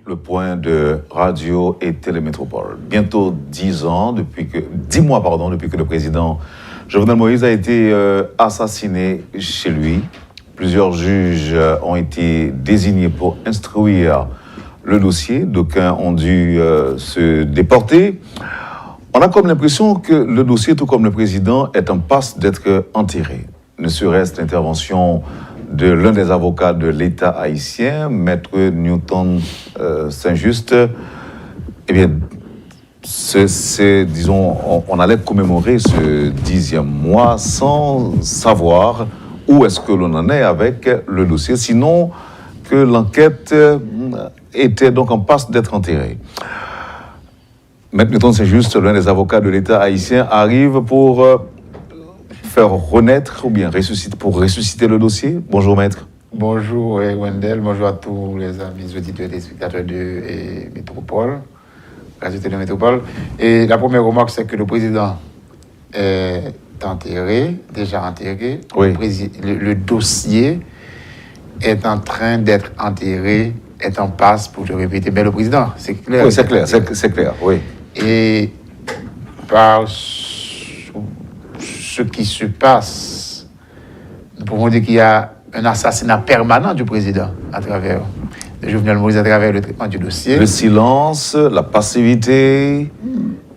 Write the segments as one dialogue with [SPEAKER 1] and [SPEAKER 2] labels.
[SPEAKER 1] le point de Radio et Télémétropole. Bientôt 10 mois, depuis que le président Jovenel Moïse a été assassiné chez lui. Plusieurs juges ont été désignés pour instruire le dossier. D'aucuns ont dû se déporter. On a comme l'impression que le dossier, tout comme le président, est en passe d'être enterré. Ne serait-ce l'intervention de l'un des avocats de l'État haïtien, Maître Newton Saint-Just. Eh bien, disons, on allait commémorer ce 10e mois sans savoir où est-ce que l'on en est avec le dossier, sinon que l'enquête était donc en passe d'être enterrée. Maître Newton Saint-Just, l'un des avocats de l'État haïtien, arrive pour faire renaître ou bien ressusciter le dossier. Bonjour maître.
[SPEAKER 2] Bonjour Wendell, bonjour à tous les amis auditeurs et spectateurs de Métropole, Radio Télé Métropole. Et la première remarque, c'est que le président est déjà enterré.
[SPEAKER 1] Oui.
[SPEAKER 2] Le dossier est en train d'être enterré, est en passe, pour te répéter. Mais le président, c'est clair.
[SPEAKER 1] Oui, c'est clair, oui.
[SPEAKER 2] Et par ce qui se passe, nous pouvons dire qu'il y a un assassinat permanent du président à travers Jovenel Moïse, à travers le traitement du dossier.
[SPEAKER 1] Le silence, la passivité.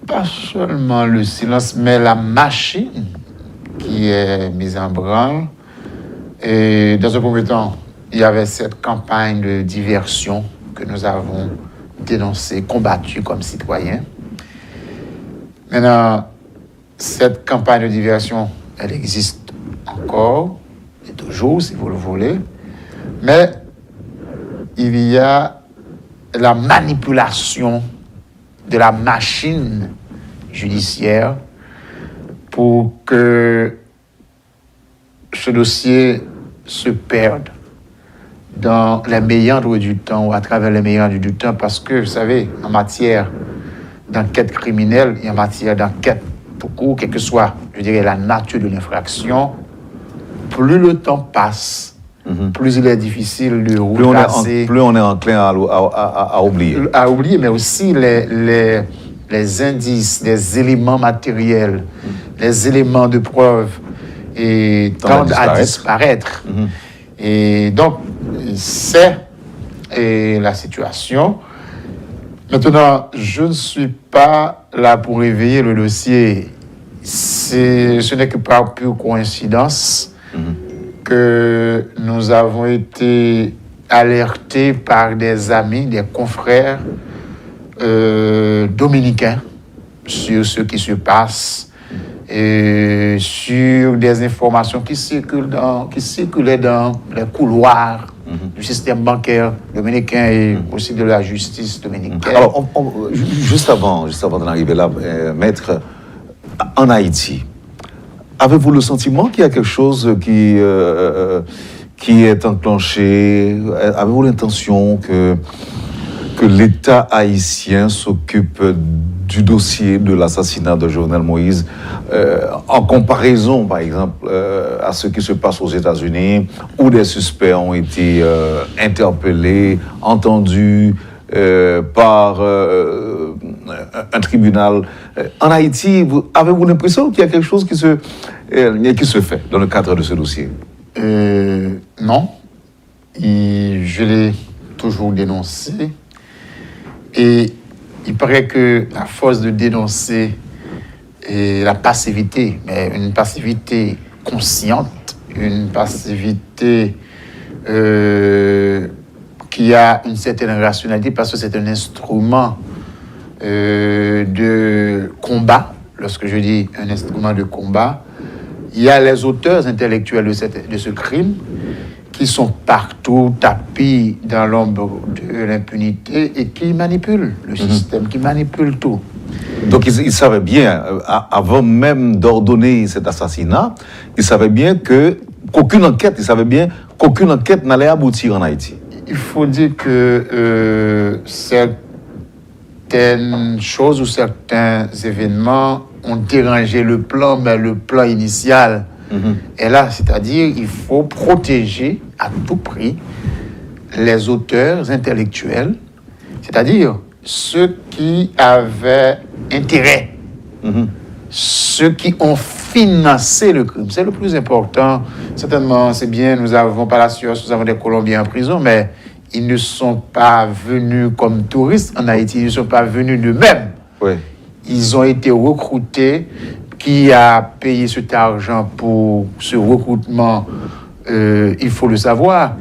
[SPEAKER 2] Pas seulement le silence, mais la machine qui est mise en branle. Et dans un premier temps, il y avait cette campagne de diversion que nous avons dénoncée, combattue comme citoyens. Maintenant, cette campagne de diversion, elle existe encore, et toujours, si vous le voulez, mais il y a la manipulation de la machine judiciaire pour que ce dossier se perde dans les méandres du temps ou à travers les méandres du temps, parce que, vous savez, en matière d'enquête criminelle et en matière d'enquête tout court, quelle que soit, je dirais, la nature de l'infraction, plus le temps passe, plus il est difficile de replacer.
[SPEAKER 1] Plus on est enclin à oublier.
[SPEAKER 2] À oublier, mais aussi les indices, les éléments matériels, les éléments de preuve tendent à disparaître. Et donc, c'est la situation. Maintenant, je ne suis pas là pour réveiller le dossier. Ce n'est que par pure coïncidence que nous avons été alertés par des amis, des confrères dominicains sur ce qui se passe et sur des informations qui circulaient dans les couloirs du système bancaire dominicain et aussi de la justice dominicaine.
[SPEAKER 1] Alors, juste avant d'en arriver là, maître, en Haïti, avez-vous le sentiment qu'il y a quelque chose qui est enclenché? Avez-vous l'intention que l'État haïtien s'occupe du dossier de l'assassinat de Jovenel Moïse en comparaison, par exemple, à ce qui se passe aux États-Unis, où des suspects ont été interpellés, entendus par un tribunal. En Haïti, avez-vous l'impression qu'il y a quelque chose qui se fait dans le cadre de ce dossier?
[SPEAKER 2] Non. Je l'ai toujours dénoncé. Et il paraît que à force de dénoncer la passivité, mais une passivité consciente, une passivité qui a une certaine rationalité, parce que c'est un instrument de combat. Lorsque je dis un instrument de combat, il y a les auteurs intellectuels de ce crime qui sont partout tapis dans l'ombre de l'impunité et qui manipulent le système, qui manipulent tout.
[SPEAKER 1] Donc ils savaient bien, avant même d'ordonner cet assassinat, ils savaient bien qu'aucune enquête n'allait aboutir en Haïti.
[SPEAKER 2] Il faut dire que certaines choses ou certains événements ont dérangé le plan, mais le plan initial est là. C'est-à-dire il faut protéger à tout prix les auteurs intellectuels C'est-à-dire ceux qui avaient intérêt, ceux qui ont financé le crime. C'est le plus important. Certainement, c'est bien, nous avons par la suite, nous avons des Colombiens en prison, mais ils ne sont pas venus comme touristes en Haïti, ils ne sont pas venus d'eux-mêmes.
[SPEAKER 1] Oui.
[SPEAKER 2] Ils ont été recrutés. Qui a payé cet argent pour ce recrutement, il faut le savoir.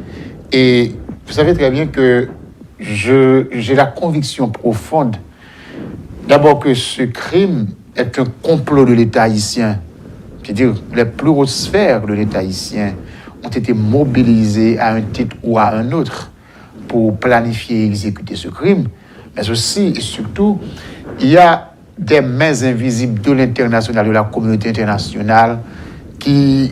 [SPEAKER 2] Et vous savez très bien que j'ai la conviction profonde, d'abord que ce crime est un complot de l'État haïtien. C'est-à-dire les plus hautes sphères de l'État haïtien ont été mobilisées à un titre ou à un autre pour planifier et exécuter ce crime. Mais aussi et surtout, il y a des mains invisibles de l'international, de la communauté internationale, qui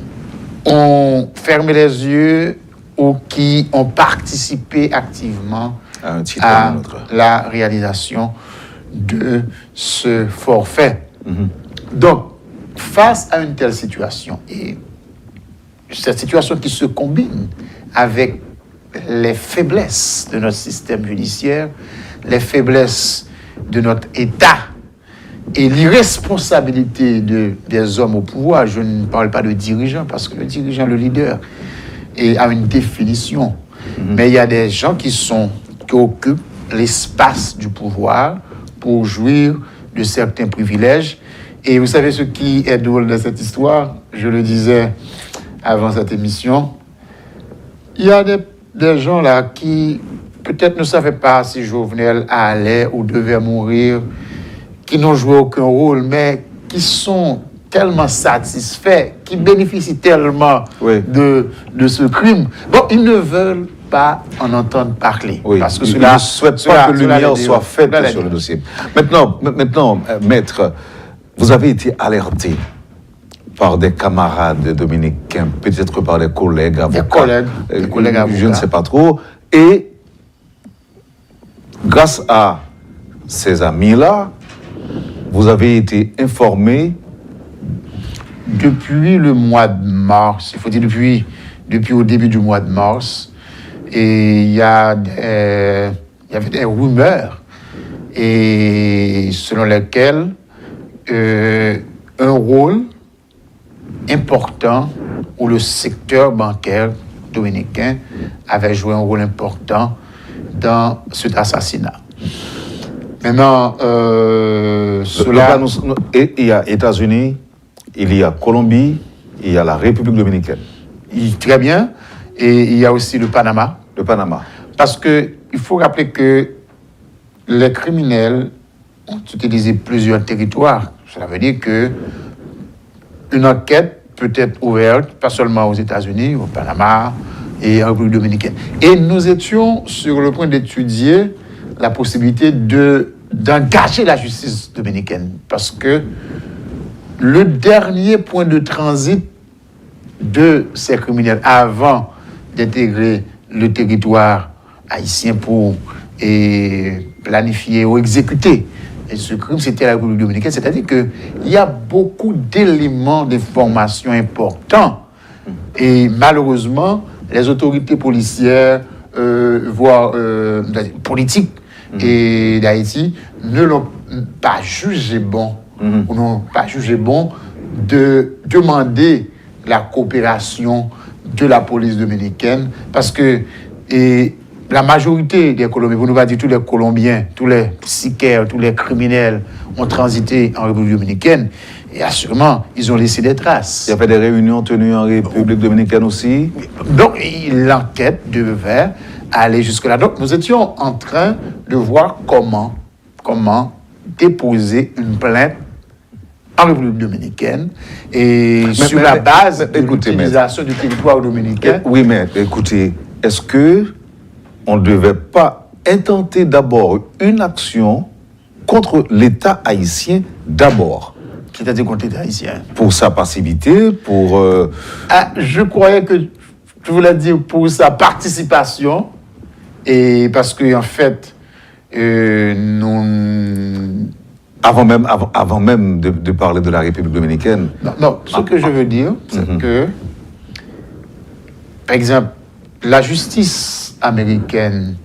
[SPEAKER 2] ont fermé les yeux ou qui ont participé activement à la réalisation de ce forfait. Donc, face à une telle situation, et cette situation qui se combine avec les faiblesses de notre système judiciaire, les faiblesses de notre État, et l'irresponsabilité des hommes au pouvoir, je ne parle pas de dirigeants, parce que le dirigeant, le leader, a une définition. Mais il y a des gens qui occupent l'espace du pouvoir pour jouir de certains privilèges. Et vous savez ce qui est drôle dans cette histoire? Je le disais avant cette émission. Il y a des gens là qui peut-être ne savaient pas si Jovenel allait ou devait mourir, qui n'ont joué aucun rôle, mais qui sont tellement satisfaits, qui bénéficient tellement de ce crime. Bon, ils ne veulent pas en entendre parler.
[SPEAKER 1] Oui,
[SPEAKER 2] parce que
[SPEAKER 1] ils ne souhaitent pas que lumière soit faite sur le dossier. Maintenant, maître, vous avez été alerté par des camarades dominicains, peut-être par des collègues avocats.
[SPEAKER 2] Des collègues avocats.
[SPEAKER 1] Je ne sais pas trop. Et grâce à ces amis-là, vous avez été informé
[SPEAKER 2] depuis le mois de mars, il faut dire depuis au début du mois de mars, et il y avait des rumeurs et selon lesquelles un rôle important où le secteur bancaire dominicain avait joué un rôle important dans cet assassinat. Maintenant,
[SPEAKER 1] il y a États-Unis, il y a Colombie, il y a la République dominicaine.
[SPEAKER 2] Très bien. Et il y a aussi le Panama.
[SPEAKER 1] Le Panama.
[SPEAKER 2] Parce qu'il faut rappeler que les criminels ont utilisé plusieurs territoires. Cela veut dire qu'une enquête peut être ouverte, pas seulement aux États-Unis, au Panama et en République dominicaine. Et nous étions sur le point d'étudier la possibilité d'engager la justice dominicaine. Parce que le dernier point de transit de ces criminels avant d'intégrer le territoire haïtien pour planifier ou exécuter ce crime, c'était la République dominicaine. C'est-à-dire qu'il y a beaucoup d'éléments d'information importants. Et malheureusement, les autorités policières, voire politiques et d'Haïti, ne l'ont pas jugé bon, ou n'ont pas jugé bon de demander la coopération de la police dominicaine, parce que la majorité des Colombiens, vous nous pas dire tous les Colombiens, tous les sicaires, tous les criminels ont transité en République dominicaine, et assurément, ils ont laissé des traces.
[SPEAKER 1] Il y avait des réunions tenues en République dominicaine aussi.
[SPEAKER 2] Donc, l'enquête devait aller jusque-là. Donc, nous étions en train de voir comment déposer une plainte en République dominicaine et sur la base de l'utilisation du territoire dominicain.
[SPEAKER 1] Oui, mais écoutez, est-ce que on ne devait pas intenter d'abord une action contre l'État haïtien d'abord?
[SPEAKER 2] C'est-à-dire contre l'État haïtien?
[SPEAKER 1] Pour sa passivité, pour...
[SPEAKER 2] je croyais que tu voulais dire pour sa participation, et parce qu'en fait, nous...
[SPEAKER 1] Avant même de parler de la République dominicaine.
[SPEAKER 2] Non, ce que je veux dire, c'est que, par exemple, la justice américaine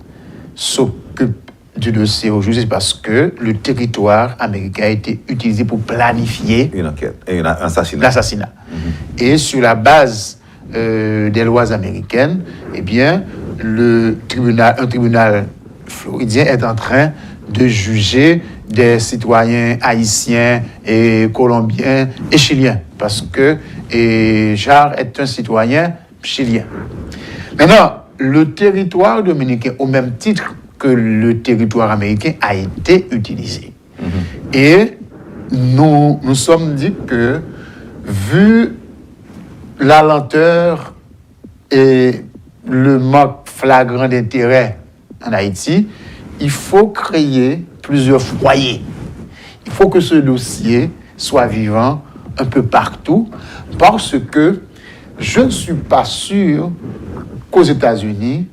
[SPEAKER 2] s'occupe du dossier aujourd'hui, c'est parce que le territoire américain a été utilisé pour planifier
[SPEAKER 1] une enquête et un assassinat.
[SPEAKER 2] L'assassinat. Et sur la base des lois américaines, eh bien, un tribunal floridien est en train de juger des citoyens haïtiens et colombiens et chiliens, parce que Jarre est un citoyen chilien. Maintenant, le territoire dominicain, au même titre que le territoire américain, a été utilisé. Et nous sommes dit que, vu la lenteur et le manque flagrant d'intérêt en Haïti, il faut créer plusieurs foyers. Il faut que ce dossier soit vivant un peu partout, parce que je ne suis pas sûr qu'aux États-Unis,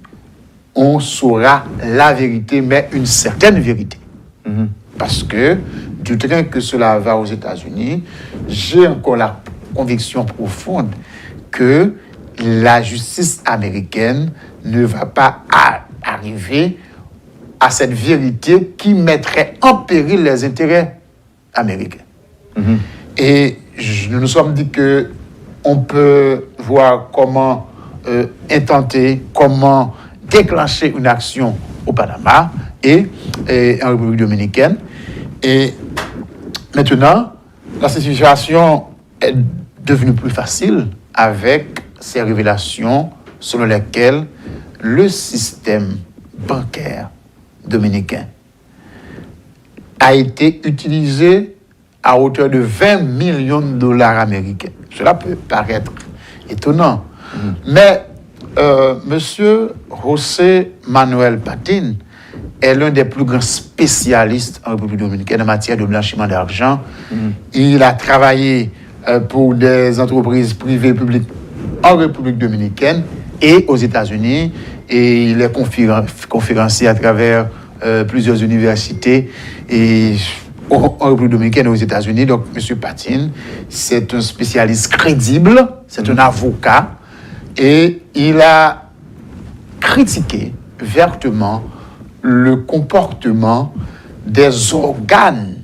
[SPEAKER 2] on saura la vérité, mais une certaine vérité. Parce que, du train que cela va aux États-Unis, j'ai encore la conviction profonde que la justice américaine ne va pas arriver à cette vérité qui mettrait en péril les intérêts américains. Et nous nous sommes dit que on peut voir comment intenter, comment déclencher une action au Panama et en République dominicaine. Et maintenant, la situation est devenue plus facile avec ces révélations selon lesquelles le système bancaire dominicain a été utilisé à hauteur de 20 millions de dollars américains. Cela peut paraître étonnant, mais Monsieur José Manuel Patin est l'un des plus grands spécialistes en République dominicaine en matière de blanchiment d'argent. Il a travaillé pour des entreprises privées et publiques en République dominicaine et aux États-Unis, et il est conférencier à travers plusieurs universités et en République dominicaine et aux États-Unis. Donc, M. Patin, c'est un spécialiste crédible, c'est un avocat, et il a critiqué vertement le comportement des organes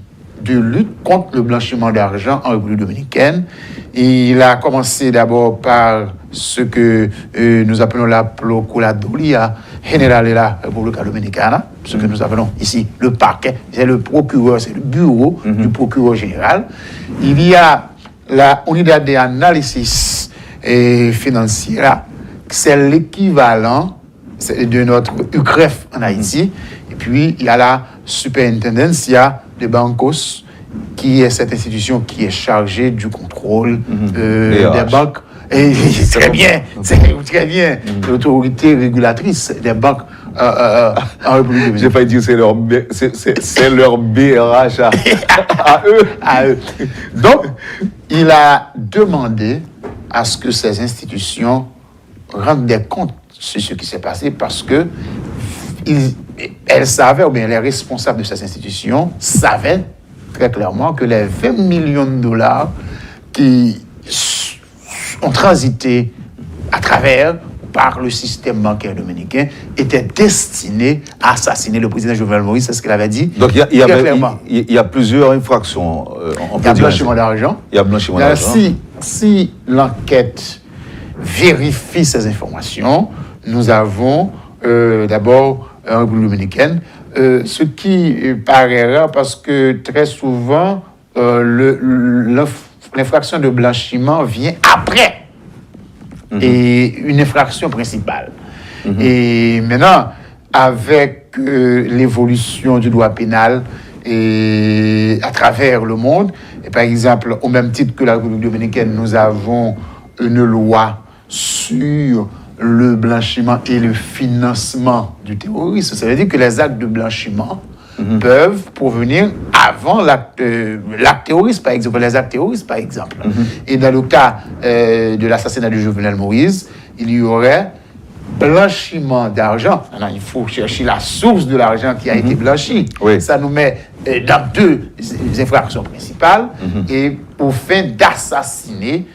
[SPEAKER 2] de lutte contre le blanchiment d'argent en République dominicaine. Il a commencé d'abord par ce que nous appelons la Procuraduría General de la República Dominicana, ce que nous appelons ici le parquet, c'est le procureur, c'est le bureau du procureur général. Il y a la Unidad de Análisis Financiera, c'est l'équivalent de notre UCREF en Haïti. Et puis, il y a la Superintendencia de Bancos, qui est cette institution qui est chargée du contrôle des banques. Et très bien, l'autorité régulatrice des banques en République dominicaine.
[SPEAKER 1] J'ai failli dire c'est leur BRH à eux.
[SPEAKER 2] Donc, il a demandé à ce que ces institutions rendent des comptes sur ce qui s'est passé, parce que elles savaient, ou bien les responsables de ces institutions savaient très clairement que les 20 millions de dollars qui ont transité à travers par le système bancaire dominicain étaient destinés à assassiner le président Jovenel Moïse, c'est ce qu'il avait dit.
[SPEAKER 1] Donc il y a plusieurs infractions.
[SPEAKER 2] Il y a blanchiment d'argent.
[SPEAKER 1] Il y a blanchiment d'argent.
[SPEAKER 2] Si l'enquête vérifie ces informations, nous avons d'abord en République dominicaine, ce qui paraît rare parce que très souvent l'infraction de blanchiment vient après et une infraction principale. Et maintenant, avec l'évolution du droit pénal et à travers le monde, et par exemple, au même titre que la République dominicaine, nous avons une loi sur le blanchiment et le financement du terrorisme. Ça veut dire que les actes de blanchiment peuvent provenir avant l'acte terroriste, par exemple, les actes terroristes, par exemple. Et dans le cas de l'assassinat de Jovenel Moïse, il y aurait blanchiment d'argent. Alors, il faut chercher la source de l'argent qui a été blanchi.
[SPEAKER 1] Oui.
[SPEAKER 2] Ça nous met dans deux infractions principales et au fin d'assassiner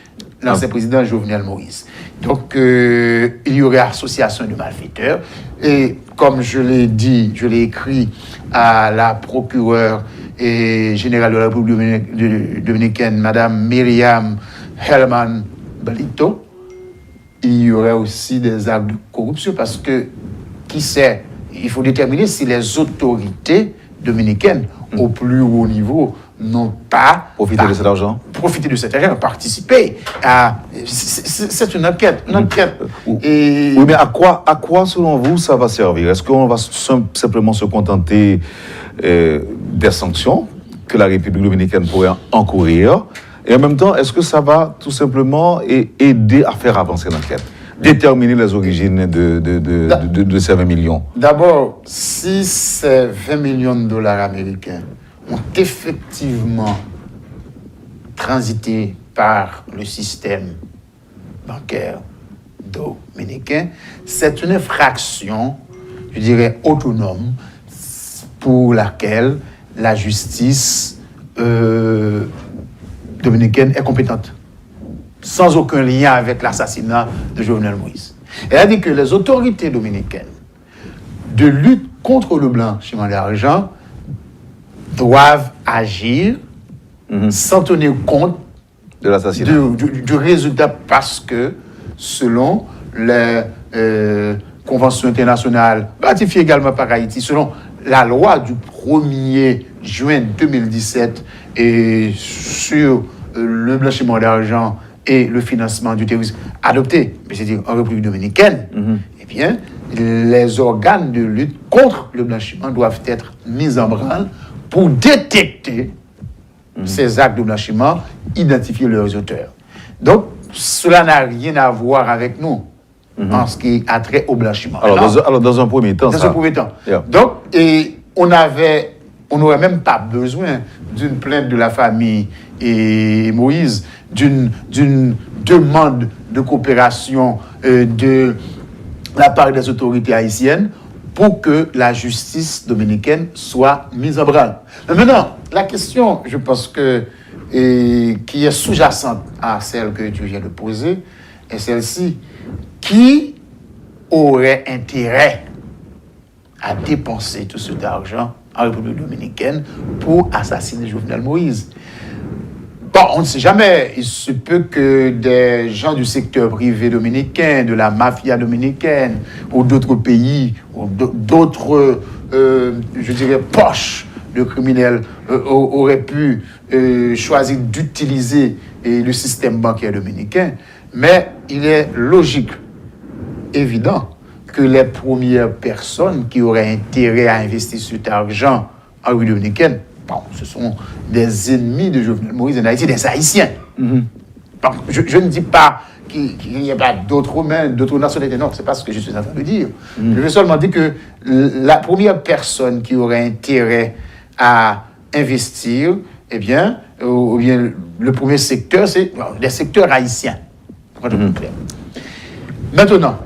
[SPEAKER 2] l'ancien président Jovenel Moïse. Donc, il y aurait association de malfaiteurs. Et comme je l'ai dit, je l'ai écrit à la procureure et générale de la République dominicaine, Madame Myriam Hellman Balito, il y aurait aussi des actes de corruption parce que, qui sait, il faut déterminer si les autorités dominicaines au plus haut niveau n'ont pas
[SPEAKER 1] profiter de cet argent,
[SPEAKER 2] participer à... C'est une enquête. Et...
[SPEAKER 1] Oui, mais à quoi, selon vous, ça va servir? Est-ce qu'on va simplement se contenter des sanctions que la République dominicaine pourrait encourir? Et en même temps, est-ce que ça va tout simplement aider à faire avancer l'enquête? Déterminer les origines de ces 20 millions?
[SPEAKER 2] D'abord, si ces 20 millions de dollars américains ont effectivement transité par le système bancaire dominicain, c'est une infraction, je dirais, autonome pour laquelle la justice dominicaine est compétente, sans aucun lien avec l'assassinat de Jovenel Moïse. Elle a dit que les autorités dominicaines de lutte contre le blanchiment d'argent doivent agir sans tenir compte
[SPEAKER 1] de l'assassinat,
[SPEAKER 2] du résultat, parce que selon les conventions internationales ratifiées également par Haïti, selon la loi du 1er juin 2017 et sur le blanchiment d'argent et le financement du terrorisme adopté, c'est-à-dire en République dominicaine, eh bien, les organes de lutte contre le blanchiment doivent être mis en branle pour détecter ces actes de blanchiment, identifier leurs auteurs. Donc, cela n'a rien à voir avec nous en ce qui a trait au blanchiment.
[SPEAKER 1] Alors, dans un premier temps,
[SPEAKER 2] Yeah. Donc, on n'aurait même pas besoin d'une plainte de la famille et Moïse, d'une demande de coopération de la part des autorités haïtiennes pour que la justice dominicaine soit mise en branle. Maintenant, la question, je pense que qui est sous-jacente à celle que tu viens de poser, est celle-ci. Qui aurait intérêt à dépenser tout cet argent en République dominicaine pour assassiner Jovenel Moïse? Bon, on ne sait jamais. Il se peut que des gens du secteur privé dominicain, de la mafia dominicaine, ou d'autres pays, ou d'autres, je dirais, poches de criminels auraient pu choisir d'utiliser le système bancaire dominicain. Mais il est logique, évident, que les premières personnes qui auraient intérêt à investir cet argent en République dominicaine, bon, ce sont des ennemis de Jovenel Moïse en Haïti, des Haïtiens. Bon, je ne dis pas qu'il n'y a pas d'autres mains, d'autres nationalités. Non, c'est pas ce que je suis en train de dire. Je veux seulement dire que la première personne qui aurait intérêt à investir, eh bien, ou bien le premier secteur, c'est les secteurs haïtiens. Maintenant,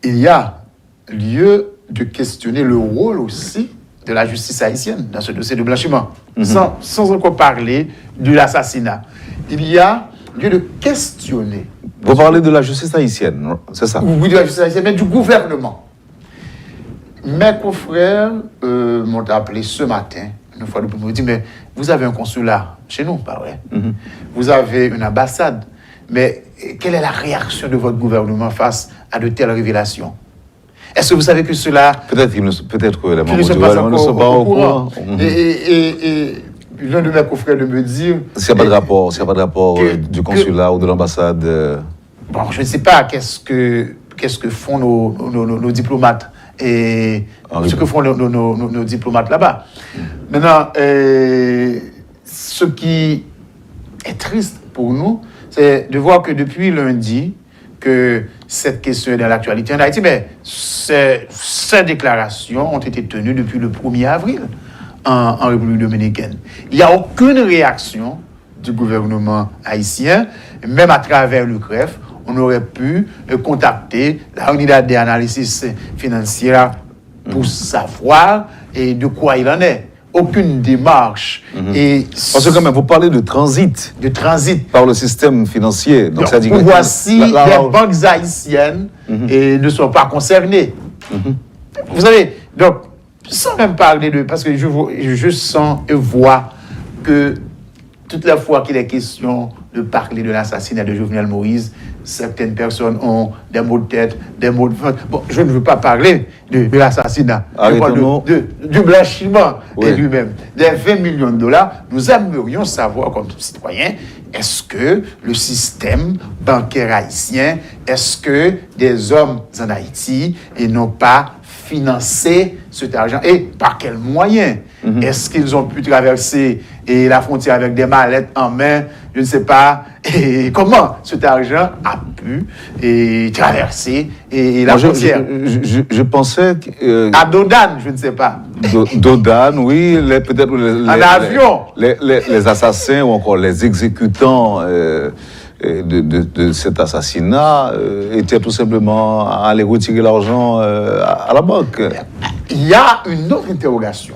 [SPEAKER 2] il y a lieu de questionner le rôle aussi de la justice haïtienne dans ce dossier de blanchiment, sans encore parler de l'assassinat. Il y a lieu de questionner.
[SPEAKER 1] Vous parlez de la justice haïtienne, c'est ça?
[SPEAKER 2] Oui, de la justice haïtienne, mais du gouvernement. Mes confrères m'ont appelé ce matin, une fois de plus, m'ont dit, mais vous avez un consulat chez nous, pas vrai? Vous avez une ambassade, mais quelle est la réaction de votre gouvernement face à de telles révélations? Est-ce que vous savez que cela...
[SPEAKER 1] Peut-être que les membres du gouvernement ne sont pas au courant.
[SPEAKER 2] Et l'un de mes confrères de me dire...
[SPEAKER 1] S'il n'y a pas de rapport du consulat ou de l'ambassade...
[SPEAKER 2] Bon, je ne sais pas qu'est-ce que font nos diplomates et ce que font nos diplomates là-bas. Maintenant, ce qui est triste pour nous, c'est de voir que depuis lundi, que cette question est dans l'actualité en Haïti, mais ces déclarations ont été tenues depuis le 1er avril en République dominicaine. Il n'y a aucune réaction du gouvernement haïtien, même à travers le CREF. On aurait pu contacter la unité d'analyse financière pour savoir de quoi il en est. aucune démarche. Et
[SPEAKER 1] Parce que quand même, vous parlez de transit
[SPEAKER 2] de transit.
[SPEAKER 1] par le système financier. Donc, ça dit que
[SPEAKER 2] Voici les banques haïtiennes et ne sont pas concernées. Vous savez, donc, sans même parler de... Parce que je sens et vois que toute la fois qu'il est question de parler de l'assassinat de Jovenel Moïse, certaines personnes ont des mots de tête, des mots de... Bon, je ne veux pas parler de l'assassinat. Je parle du blanchiment et lui-même. Des 20 millions de dollars, nous aimerions savoir, comme citoyens, est-ce que le système bancaire haïtien, est-ce que des hommes en Haïti n'ont pas financé cet argent et par quels moyens? Est-ce qu'ils ont pu traverser la frontière avec des mallettes en main? Je ne sais pas. Et comment cet argent a pu traverser la frontière?
[SPEAKER 1] Je pensais que...
[SPEAKER 2] à Dodane, je ne sais pas.
[SPEAKER 1] Dodane, oui, peut-être
[SPEAKER 2] en avion.
[SPEAKER 1] Les assassins ou encore les exécutants de cet assassinat étaient tout simplement à aller retirer l'argent à la banque.
[SPEAKER 2] Il y a une autre interrogation.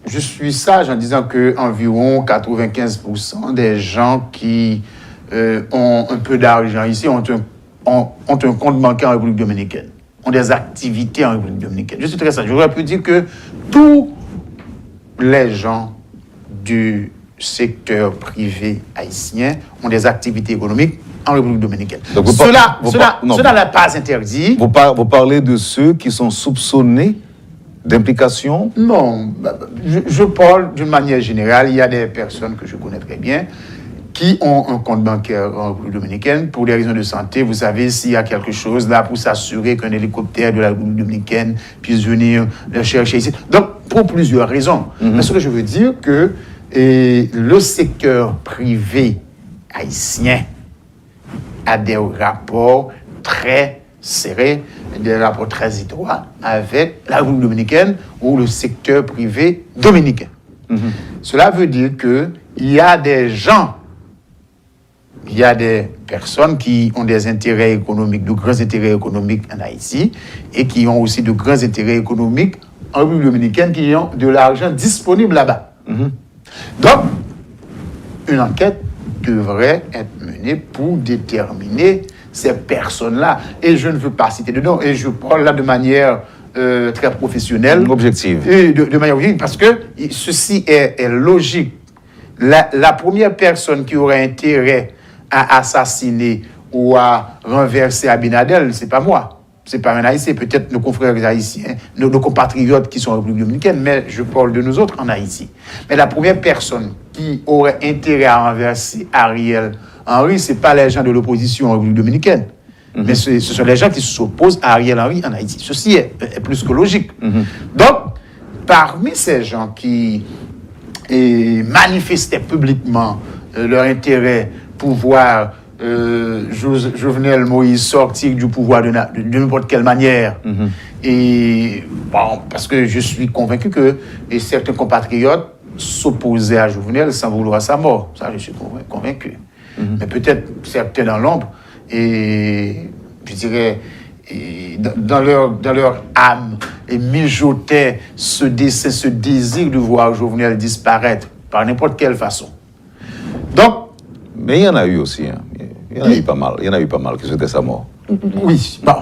[SPEAKER 2] Je suis sage en disant que environ 95% des gens qui ont un peu d'argent ici ont un compte bancaire en République dominicaine, ont des activités en République dominicaine. Je suis très sage. J'aurais pu dire que tous les gens du secteur privé haïtien ont des activités économiques en République dominicaine. Donc cela n'est pas interdit.
[SPEAKER 1] Vous parlez de ceux qui sont soupçonnés d'implication?
[SPEAKER 2] Non, je parle d'une manière générale. Il y a des personnes que je connais très bien qui ont un compte bancaire en République dominicaine pour des raisons de santé. Vous savez, s'il y a quelque chose là pour s'assurer qu'un hélicoptère de la République dominicaine puisse venir le chercher ici. Donc, pour plusieurs raisons. Mais ce que je veux dire que le secteur privé haïtien a des rapports très serrés, des rapports très étroits avec la République dominicaine ou le secteur privé dominicain. Cela veut dire qu'il y a des gens, il y a des personnes qui ont des intérêts économiques, de grands intérêts économiques en Haïti et qui ont aussi de grands intérêts économiques en République dominicaine, qui ont de l'argent disponible là-bas. Donc, une enquête devrait être menée pour déterminer ces personnes-là. Et je ne veux pas citer de nom, et je parle là de manière très professionnelle.
[SPEAKER 1] Objective.
[SPEAKER 2] Et de manière objective, parce que ceci est logique. La première personne qui aurait intérêt à assassiner ou à renverser Abinadel, c'est pas moi. C'est pas un Haïtien, peut-être nos confrères haïtiens, nos compatriotes qui sont en République dominicaine, mais je parle de nous autres en Haïti. Mais la première personne qui aurait intérêt à renverser Ariel Henry, ce n'est pas les gens de l'opposition en République dominicaine, mais ce sont les gens qui s'opposent à Ariel Henry en Haïti. Ceci est plus que logique. Donc, parmi ces gens qui manifestaient publiquement leur intérêt pour voir Jovenel Moïse sortir du pouvoir de n'importe quelle manière. Et bon, parce que je suis convaincu que certains compatriotes s'opposaient à Jovenel sans vouloir sa mort. Ça, je suis convaincu. Mais peut-être certains dans l'ombre, et je dirais, dans leur âme, et mijotaient ce désir de voir Jovenel disparaître par n'importe quelle façon. Donc,
[SPEAKER 1] mais il y en a eu aussi, hein. Il y en a eu pas mal. Il y en a eu pas mal qui souhaitaient sa mort.
[SPEAKER 2] Oui, bon,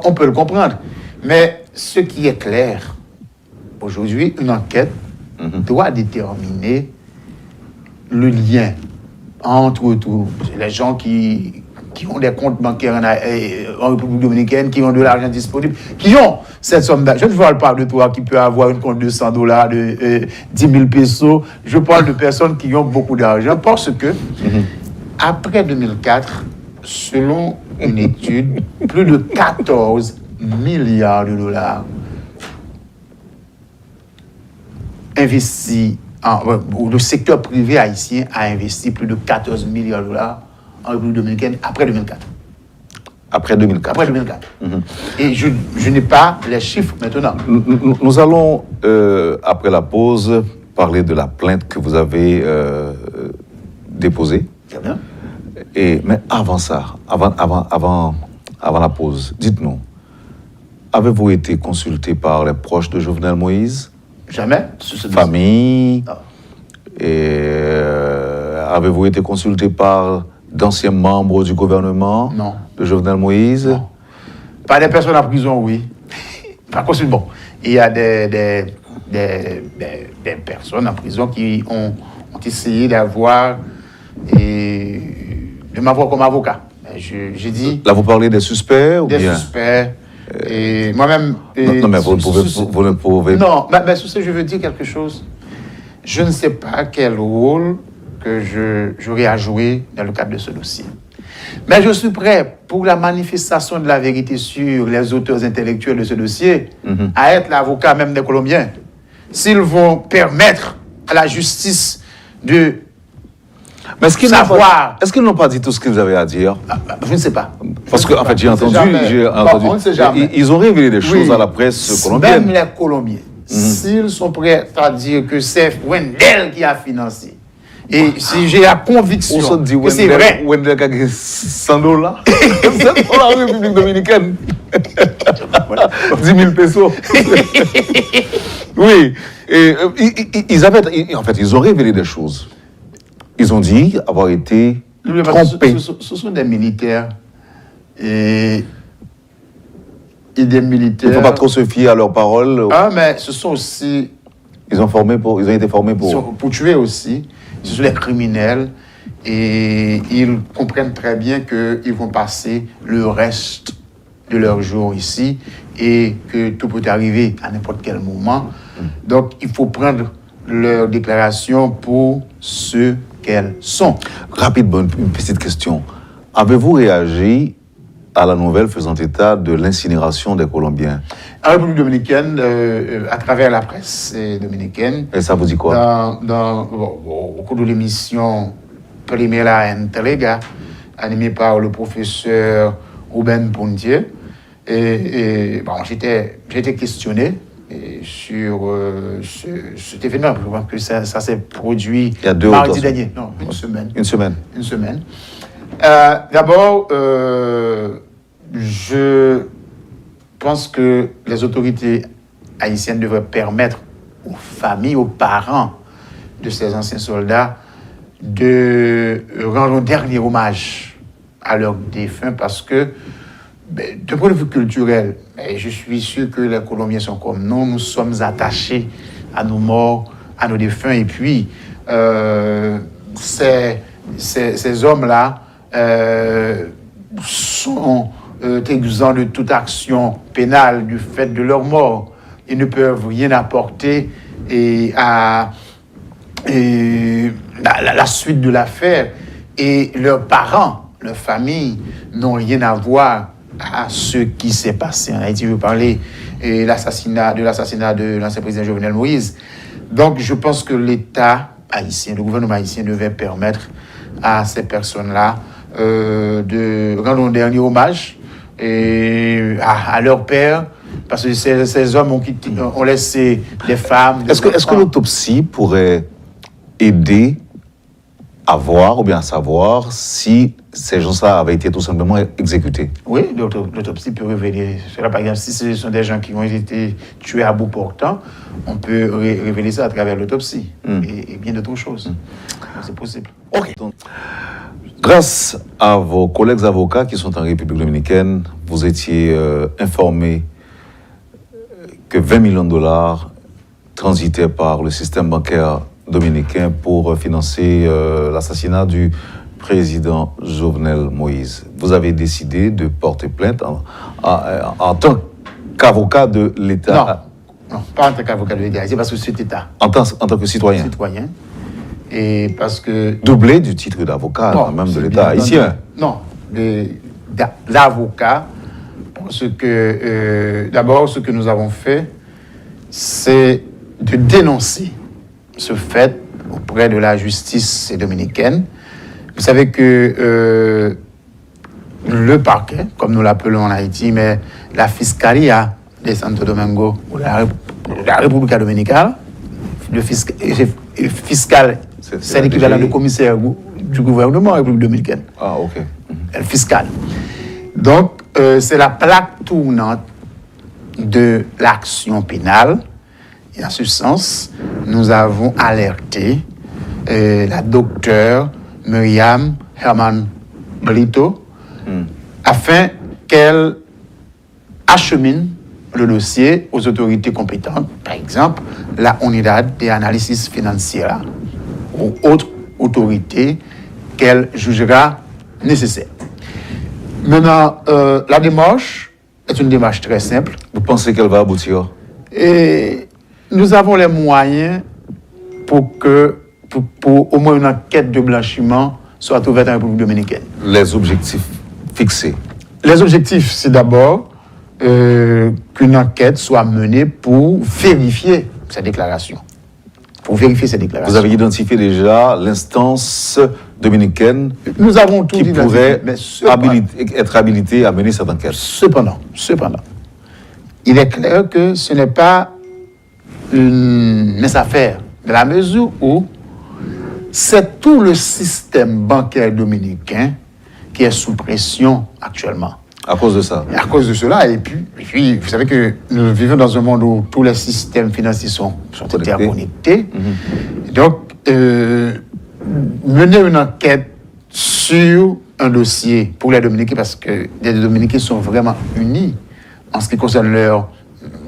[SPEAKER 2] on peut le comprendre. Mais ce qui est clair, aujourd'hui, une enquête doit déterminer le lien entre tous les gens qui ont des comptes bancaires en République dominicaine, qui ont de l'argent disponible, qui ont cette somme d'argent. Je ne parle pas de toi qui peut avoir une compte de $100, de 10 000 pesos. Je parle de personnes qui ont beaucoup d'argent parce que, après 2004, selon une étude, plus de 14 milliards de dollars investis, le secteur privé haïtien a investi plus de 14 milliards de dollars en République dominicaine après 2004.
[SPEAKER 1] Après 2004.
[SPEAKER 2] Après 2004. Et je n'ai pas les chiffres maintenant.
[SPEAKER 1] Nous allons, après la pause, parler de la plainte que vous avez déposée.
[SPEAKER 2] Très bien.
[SPEAKER 1] Mais avant ça, avant la pause, dites-nous, Avez-vous été consulté par les proches de Jovenel Moïse?
[SPEAKER 2] Jamais.
[SPEAKER 1] Famille?
[SPEAKER 2] Non.
[SPEAKER 1] Et avez-vous été consulté par d'anciens membres du gouvernement
[SPEAKER 2] Non.
[SPEAKER 1] de Jovenel Moïse?
[SPEAKER 2] Non. Pas des personnes en prison, oui. Par contre, bon, il y a des personnes en prison qui ont essayé d'avoir et de m'avoir comme avocat. J'ai dit...
[SPEAKER 1] Là, vous parlez des suspects ou
[SPEAKER 2] des
[SPEAKER 1] bien?
[SPEAKER 2] suspects. Et moi-même...
[SPEAKER 1] Non, mais vous ne pouvez...
[SPEAKER 2] Non, mais sur ce, je veux dire quelque chose. Je ne sais pas quel rôle que j'aurais à jouer dans le cadre de ce dossier. Mais je suis prêt pour la manifestation de la vérité sur les auteurs intellectuels de ce dossier à être l'avocat même des Colombiens. S'ils vont permettre à la justice de savoir...
[SPEAKER 1] Est-ce qu'ils n'ont pas dit tout ce qu'ils avaient à dire?
[SPEAKER 2] Je ne sais pas.
[SPEAKER 1] Parce que, en fait, j'ai entendu...
[SPEAKER 2] On ne sait jamais.
[SPEAKER 1] Ils ont révélé des choses à la presse colombienne.
[SPEAKER 2] Même les Colombiens, s'ils sont prêts à dire que c'est Wendell qui a financé, et si j'ai la conviction que c'est vrai...
[SPEAKER 1] Wendell a gagné $100. C'est pour la République dominicaine. 10 000 pesos. Oui. Et, ils ont révélé des choses. Ils ont dit avoir été trompés.
[SPEAKER 2] Ce sont des militaires. Et des militaires...
[SPEAKER 1] Il ne faut pas trop se fier à leurs paroles.
[SPEAKER 2] Ah, mais ce sont aussi...
[SPEAKER 1] Ils ont été formés pour...
[SPEAKER 2] Pour tuer aussi. Ce sont des criminels. Et ils comprennent très bien qu'ils vont passer le reste de leur jour ici et que tout peut arriver à n'importe quel moment. Donc, il faut prendre leurs déclarations pour ce qu'elles sont.
[SPEAKER 1] Rapidement, une petite question. Avez-vous réagi à la nouvelle faisant état de l'incinération des Colombiens?
[SPEAKER 2] En République dominicaine, à travers la presse dominicaine.
[SPEAKER 1] Et ça vous dit quoi?
[SPEAKER 2] Au cours de l'émission Primera Entrega, animée par le professeur Ruben Pontier, j'ai été questionné sur cet événement. Je crois que ça s'est produit
[SPEAKER 1] il y a
[SPEAKER 2] mardi dernier. Non, une semaine.
[SPEAKER 1] Une semaine.
[SPEAKER 2] D'abord, je pense que les autorités haïtiennes devraient permettre aux familles, aux parents de ces anciens soldats de rendre un dernier hommage à leurs défunts parce que, d'un point de vue culturel, je suis sûr que les Colombiens sont comme nous sommes attachés à nos morts, à nos défunts, et puis ces hommes-là sont exempts de toute action pénale du fait de leur mort. Ils ne peuvent rien apporter à la suite de l'affaire. Et leurs parents, leurs familles n'ont rien à voir à ce qui s'est passé en Haïti. Je veux parler de l'assassinat de l'ancien président Jovenel Moïse. Donc, je pense que l'État haïtien, le gouvernement haïtien devait permettre à ces personnes-là de rendre un dernier hommage à leur père, parce que ces hommes ont laissé des femmes...
[SPEAKER 1] Est-ce que l'autopsie pourrait aider à voir ou bien à savoir si ces gens-là avaient été tout simplement exécutés?
[SPEAKER 2] Oui, l'autopsie peut révéler cela. Par exemple, si ce sont des gens qui ont été tués à bout portant, on peut révéler ça à travers l'autopsie et bien d'autres choses. Donc, c'est possible.
[SPEAKER 1] OK. Donc, grâce à vos collègues avocats qui sont en République dominicaine, vous étiez informés que 20 millions de dollars transitaient par le système bancaire dominicain pour financer l'assassinat du président Jovenel Moïse. Vous avez décidé de porter plainte en tant qu'avocat de l'État.
[SPEAKER 2] Non, pas en tant qu'avocat de l'État, c'est parce que c'est l'État.
[SPEAKER 1] En tant que citoyen.
[SPEAKER 2] Et parce que...
[SPEAKER 1] Doublé du titre d'avocat, quand même, de l'État haïtien.
[SPEAKER 2] Non, l'avocat, parce que, d'abord, ce que nous avons fait, c'est de dénoncer ce fait auprès de la justice dominicaine. Vous savez que le parquet, comme nous l'appelons en Haïti, mais la Fiscalia de Santo Domingo, ou la République dominicaine, le fiscal, c'est l'équivalent de commissaire du gouvernement de la République dominicaine.
[SPEAKER 1] Ah, ok.
[SPEAKER 2] Le fiscal. Donc, c'est la plaque tournante de l'action pénale. Et en ce sens, nous avons alerté la docteure Myriam Herman Brito afin qu'elle achemine le dossier aux autorités compétentes, par exemple la Unidad de Análisis Financiera ou autres autorités qu'elle jugera nécessaire. Maintenant, la démarche est une démarche très simple.
[SPEAKER 1] Vous pensez qu'elle va aboutir?
[SPEAKER 2] Et nous avons les moyens pour au moins une enquête de blanchiment soit ouverte en République dominicaine.
[SPEAKER 1] Les objectifs fixés.
[SPEAKER 2] Les objectifs, c'est d'abord qu'une enquête soit menée pour vérifier ces déclarations.
[SPEAKER 1] Vous avez identifié déjà l'instance dominicaine
[SPEAKER 2] nous avons tout
[SPEAKER 1] qui pourrait
[SPEAKER 2] mais
[SPEAKER 1] être habilitée à mener cette enquête.
[SPEAKER 2] Cependant, il est clair que ce n'est pas une mince affaire, de la mesure où c'est tout le système bancaire dominicain qui est sous pression actuellement.
[SPEAKER 1] À cause de ça.
[SPEAKER 2] À cause de cela, et puis, vous savez que nous vivons dans un monde où tous les systèmes financiers sont interconnectés. Donc, mener une enquête sur un dossier pour les Dominicains, parce que les Dominicains sont vraiment unis en ce qui concerne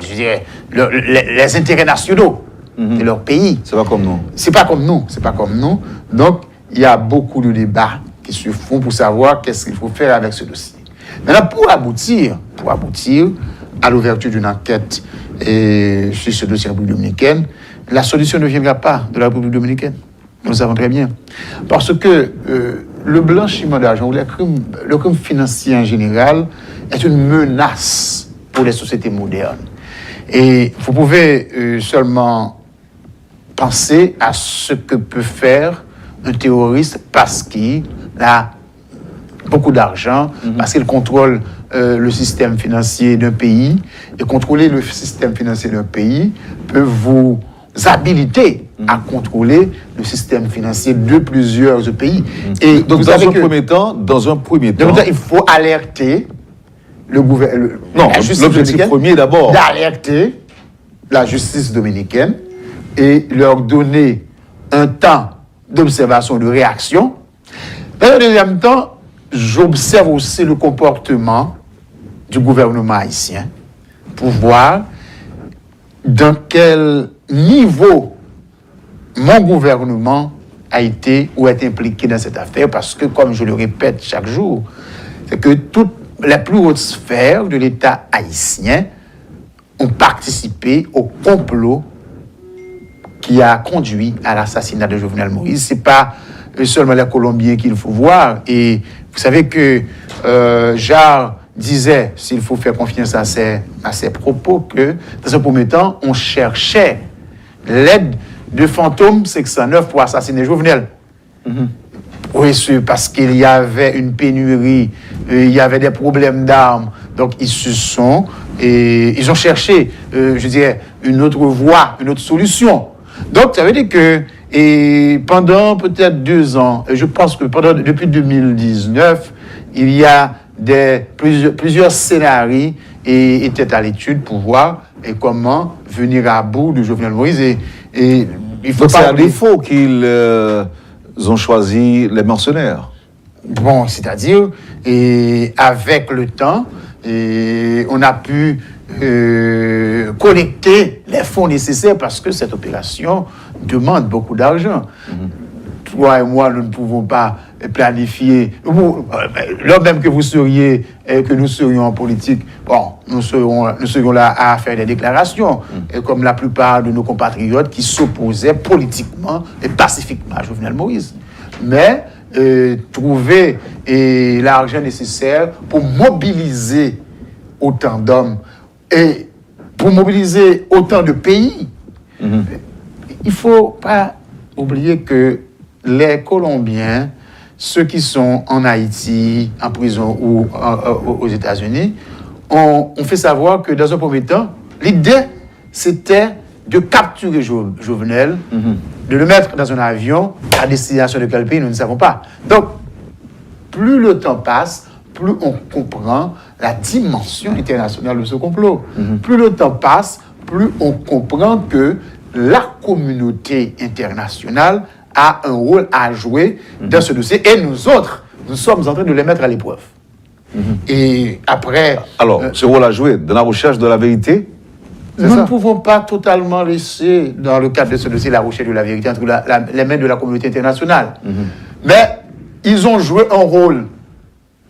[SPEAKER 2] les intérêts nationaux de leur pays.
[SPEAKER 1] C'est pas comme nous.
[SPEAKER 2] C'est pas comme nous. Donc, il y a beaucoup de débats qui se font pour savoir qu'est-ce qu'il faut faire avec ce dossier. Maintenant, pour aboutir à l'ouverture d'une enquête sur ce dossier en République dominicaine, la solution ne viendra pas de la République dominicaine. Nous le savons très bien. Parce que le blanchiment d'argent ou le crime financier en général est une menace pour les sociétés modernes. Et vous pouvez seulement penser à ce que peut faire un terroriste parce qu'il a beaucoup d'argent, parce qu'il contrôle le système financier d'un pays. Et contrôler le système financier d'un pays peut vous habiliter à contrôler le système financier de plusieurs pays. Et
[SPEAKER 1] donc, dans un premier temps,
[SPEAKER 2] il faut alerter le gouvernement.
[SPEAKER 1] Non, l'objectif premier d'abord.
[SPEAKER 2] D'alerter la justice dominicaine et leur donner un temps d'observation, de réaction. Dans le deuxième temps, j'observe aussi le comportement du gouvernement haïtien pour voir dans quel niveau mon gouvernement a été ou est impliqué dans cette affaire, parce que, comme je le répète chaque jour, c'est que toutes les plus hautes sphères de l'État haïtien ont participé au complot qui a conduit à l'assassinat de Jovenel Moïse. Ce n'est pas seulement les Colombiens qu'il faut voir. Et vous savez que Jarre disait, s'il faut faire confiance à ses propos, que dans un premier temps, on cherchait l'aide de Fantôme 609 pour assassiner Jovenel. Oui, parce qu'il y avait une pénurie, il y avait des problèmes d'armes. Donc, ils ont cherché, je dirais, une autre voie, une autre solution. Donc, ça veut dire que pendant peut-être 2 ans, je pense que depuis 2019, il y a plusieurs scénarios étaient à l'étude pour voir comment venir à bout de Jovenel Moïse. Et il faut
[SPEAKER 1] donc, c'est à défaut qu'ils ont choisi les mercenaires.
[SPEAKER 2] Bon, c'est-à-dire, avec le temps, on a pu collecter les fonds nécessaires parce que cette opération demande beaucoup d'argent. Toi et moi, nous ne pouvons pas planifier. Lors même que vous seriez, que nous serions en politique, bon, nous serions là à faire des déclarations, comme la plupart de nos compatriotes qui s'opposaient politiquement et pacifiquement à Jovenel Moïse. Mais trouver l'argent nécessaire pour mobiliser autant d'hommes et pour mobiliser autant de pays, il ne faut pas oublier que les Colombiens, ceux qui sont en Haïti, en prison ou aux États-Unis, ont fait savoir que dans un premier temps, l'idée, c'était de capturer Jovenel, de le mettre dans un avion à destination de quel pays, nous ne savons pas. Donc, plus le temps passe, plus on comprend la dimension internationale de ce complot. Plus le temps passe, plus on comprend que la communauté internationale a un rôle à jouer dans ce dossier. Et nous autres, nous sommes en train de les mettre à l'épreuve. Et après...
[SPEAKER 1] Alors, ce rôle à jouer dans la recherche de la vérité,
[SPEAKER 2] nous ne pouvons pas totalement laisser, dans le cadre de ce dossier, la recherche de la vérité entre les mains de la communauté internationale. Mais ils ont joué un rôle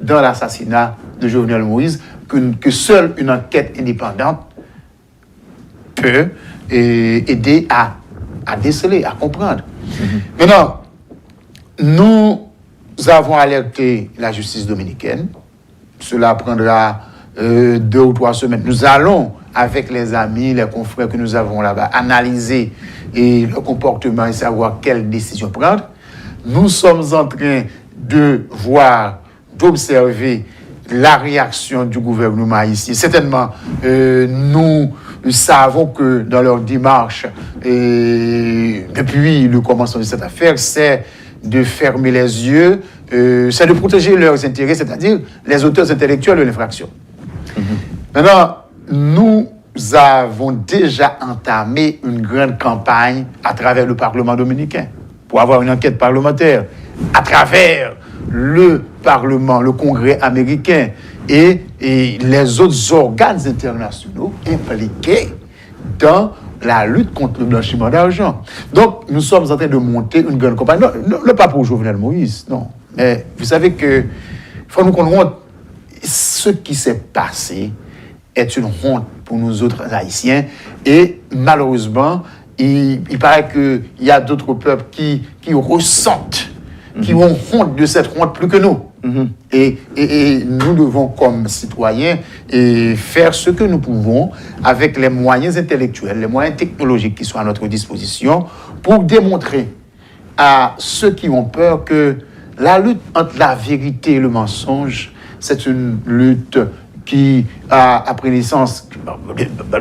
[SPEAKER 2] dans l'assassinat de Jovenel Moïse que seule une enquête indépendante peut aider à déceler, à comprendre. Maintenant, nous avons alerté la justice dominicaine. Cela prendra 2 ou 3 semaines. Nous allons, avec les amis, les confrères que nous avons là-bas, analyser le comportement et savoir quelles décisions prendre. Nous sommes en train de voir, d'observer la réaction du gouvernement ici. Certainement, nous savons que dans leur démarche, depuis le commencement de cette affaire, c'est de fermer les yeux, c'est de protéger leurs intérêts, c'est-à-dire les auteurs intellectuels de l'infraction. Maintenant, nous avons déjà entamé une grande campagne à travers le Parlement dominicain pour avoir une enquête parlementaire, à travers le Parlement, le Congrès américain et les autres organes internationaux impliqués dans la lutte contre le blanchiment d'argent. Donc, nous sommes en train de monter une grande campagne. Non, pas pour Jovenel Moïse, non. Mais vous savez que, il faut nous comprendre, ce qui s'est passé est une honte pour nous autres Haïtiens. Et malheureusement, il paraît qu'il y a d'autres peuples qui ressentent, qui ont honte de cette honte plus que nous. Et nous devons, comme citoyens, faire ce que nous pouvons avec les moyens intellectuels, les moyens technologiques qui sont à notre disposition pour démontrer à ceux qui ont peur que la lutte entre la vérité et le mensonge, c'est une lutte qui a pris naissance,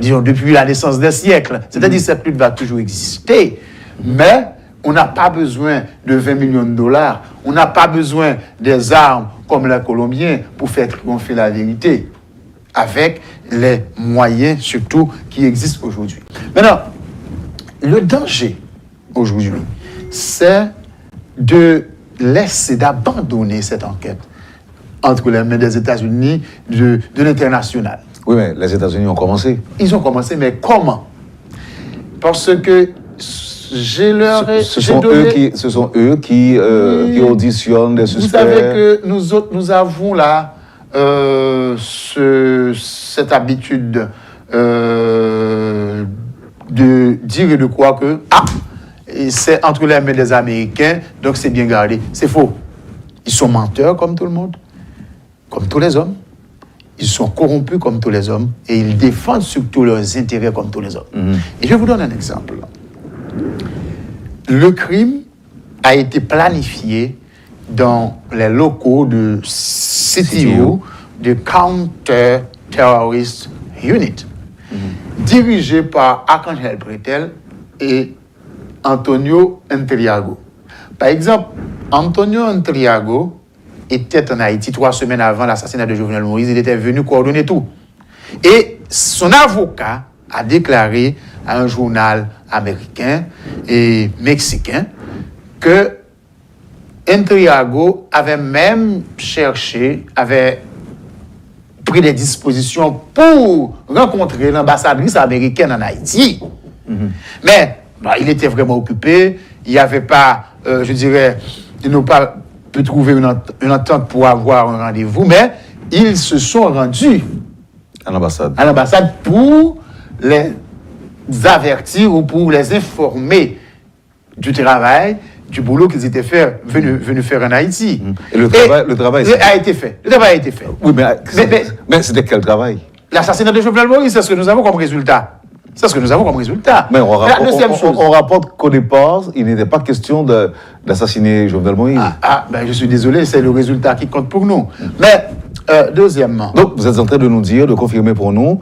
[SPEAKER 2] disons, depuis la naissance des siècles. C'est-à-dire que cette lutte va toujours exister, mais on n'a pas besoin de 20 millions de dollars, on n'a pas besoin des armes comme les Colombiens pour faire triompher la vérité, avec les moyens surtout qui existent aujourd'hui. Maintenant, le danger aujourd'hui, c'est d'abandonner cette enquête entre les mains des États-Unis, de l'international.
[SPEAKER 1] Oui, mais les États-Unis ont commencé.
[SPEAKER 2] Ils ont commencé, mais comment? Parce que
[SPEAKER 1] ce sont eux qui auditionnent des suspects.
[SPEAKER 2] Vous savez que nous avons là cette habitude de dire et de croire que c'est entre les mains des Américains, donc c'est bien gardé. C'est faux. Ils sont menteurs comme tout le monde, comme tous les hommes. Ils sont corrompus comme tous les hommes et ils défendent surtout leurs intérêts comme tous les hommes. Et je vous donne un exemple. Le crime a été planifié dans les locaux de CTO, de Counter Terrorist Unit, dirigé par Arcangel Pretel et Antonio Entriago. Par exemple, Antonio Entriago était en Haïti 3 semaines avant l'assassinat de Jovenel Moïse. Il était venu coordonner tout. Et son avocat a déclaré à un journal américain et mexicain que Entriago avait même avait pris des dispositions pour rencontrer l'ambassadrice américaine en Haïti. Mais il était vraiment occupé. Il n'y avait pas, ils n'ont pas pu trouver une entente pour avoir un rendez-vous, mais ils se sont rendus
[SPEAKER 1] à l'ambassade
[SPEAKER 2] pour les avertir ou pour les informer du travail, du boulot qu'ils étaient venus faire en Haïti.
[SPEAKER 1] Et le travail
[SPEAKER 2] a été fait. Le travail a été fait.
[SPEAKER 1] Oui, mais c'était quel travail?
[SPEAKER 2] L'assassinat de Jovenel Moïse, c'est ce que nous avons comme résultat. Mais
[SPEAKER 1] on rapporte qu'au départ, il n'était pas question d'assassiner Jovenel Moïse.
[SPEAKER 2] Je suis désolé, c'est le résultat qui compte pour nous. Mais, deuxièmement...
[SPEAKER 1] Donc, vous êtes en train de confirmer pour nous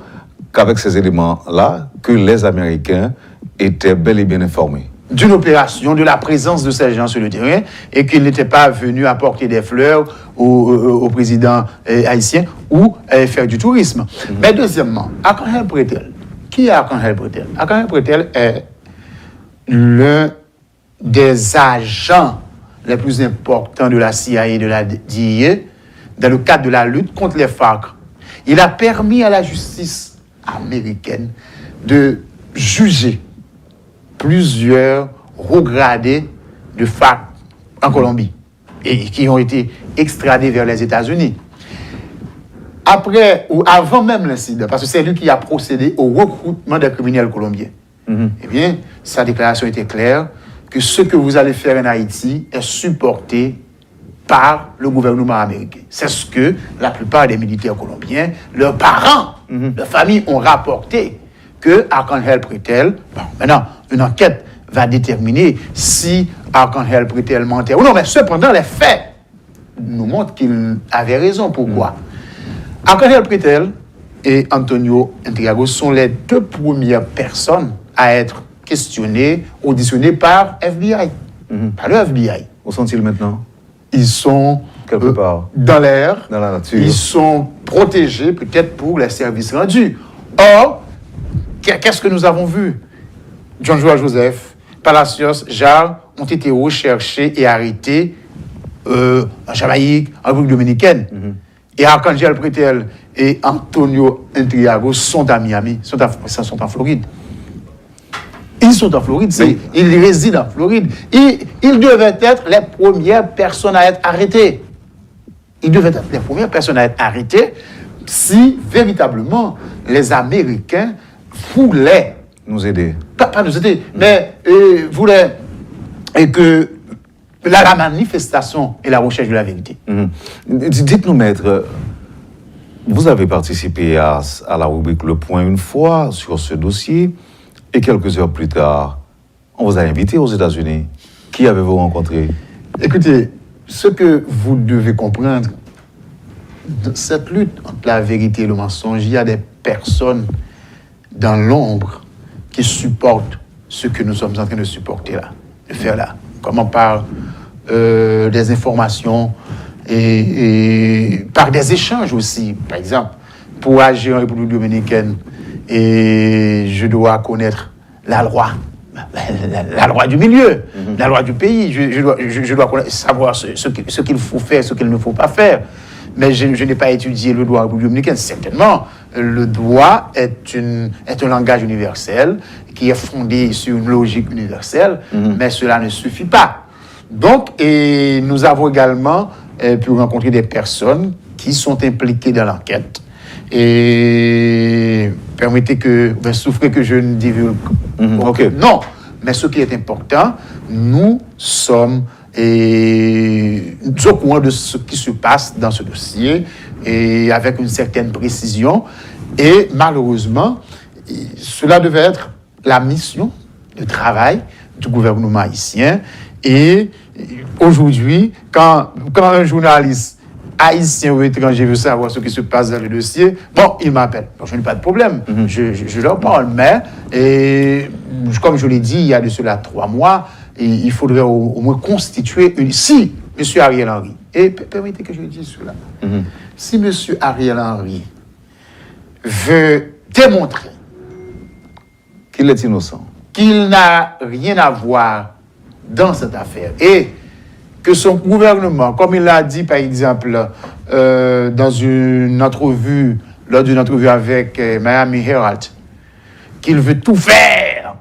[SPEAKER 1] qu'avec ces éléments-là, que les Américains étaient bel et bien informés.
[SPEAKER 2] d'une opération, de la présence de ces gens sur le terrain, et qu'ils n'étaient pas venus apporter des fleurs au président haïtien ou faire du tourisme. Mais deuxièmement, Arcangel Pretel. Qui est Arcangel Pretel? Arcangel Pretel est l'un des agents les plus importants de la CIA et de la DIA dans le cadre de la lutte contre les FARC. Il a permis à la justice américaine de juger plusieurs regradés de FARC en Colombie et qui ont été extradés vers les États-Unis. Après ou avant même l'incident, parce que c'est lui qui a procédé au recrutement des criminels colombiens. Eh bien, sa déclaration était claire que ce que vous allez faire en Haïti est supporté par le gouvernement américain. C'est ce que la plupart des militaires colombiens, leurs parents, leurs familles ont rapporté que Arcangel Pretel, bon, maintenant, une enquête va déterminer si Arcangel Pretel mentait ou non, mais cependant, les faits nous montrent qu'il avait raison. Pourquoi? Arcangel Pretel et Antonio Intriago sont les deux premières personnes à être questionnées, auditionnées par FBI, par le FBI.
[SPEAKER 1] Où sont-ils maintenant?
[SPEAKER 2] Ils sont
[SPEAKER 1] quelque part
[SPEAKER 2] dans l'air,
[SPEAKER 1] dans la nature.
[SPEAKER 2] Ils sont protégés peut-être pour les services rendus. Or, qu'est-ce que nous avons vu? John Joao Joseph, Palacios, Jarre ont été recherchés et arrêtés en Jamaïque, en République dominicaine. Et Arcangel Pretel et Antonio Intriago sont à Miami, sont en Floride. Ils sont en Floride, ils résident en Floride. Ils devaient être les premières personnes à être arrêtées. Ils devaient être les premières personnes à être arrêtées si véritablement les Américains voulaient
[SPEAKER 1] nous aider.
[SPEAKER 2] Pas nous aider, mais voulaient que la manifestation et la recherche de la vérité.
[SPEAKER 1] Dites-nous, maître, vous avez participé à la rubrique Le Point une fois sur ce dossier. Et quelques heures plus tard, on vous a invité aux États-Unis. Qui avez-vous rencontré?
[SPEAKER 2] Écoutez, ce que vous devez comprendre, dans cette lutte entre la vérité et le mensonge, il y a des personnes dans l'ombre qui supportent ce que nous sommes en train de supporter là, de faire là. Comment par des informations et par des échanges aussi. Par exemple, pour agir en République dominicaine, et je dois connaître la loi, la loi du milieu, la loi du pays. Je dois connaître, savoir ce qu'il faut faire, ce qu'il ne faut pas faire. Mais je n'ai pas étudié le droit en République dominicaine. Certainement, le droit est un langage universel qui est fondé sur une logique universelle, mais cela ne suffit pas. Donc, et nous avons également pu rencontrer des personnes qui sont impliquées dans l'enquête. Et permettez souffrez que je ne divulgue
[SPEAKER 1] okay.
[SPEAKER 2] Non, mais ce qui est important, nous sommes au courant de ce qui se passe dans ce dossier et avec une certaine précision. Et malheureusement, cela devait être la mission de travail du gouvernement haïtien. Et aujourd'hui, quand un journaliste haïtien ou étranger veut savoir ce qui se passe dans le dossier, bon, il m'appelle. Bon, je n'ai pas de problème. Je leur parle. Mais, comme je l'ai dit, il y a de cela 3 mois, il faudrait au moins constituer une... Si M. Ariel Henry, et permettez que je dise cela, si M. Ariel Henry veut démontrer
[SPEAKER 1] qu'il est innocent,
[SPEAKER 2] qu'il n'a rien à voir dans cette affaire, et que son gouvernement, comme il l'a dit par exemple dans une entrevue, lors d'une entrevue avec Miami Herald, qu'il veut tout faire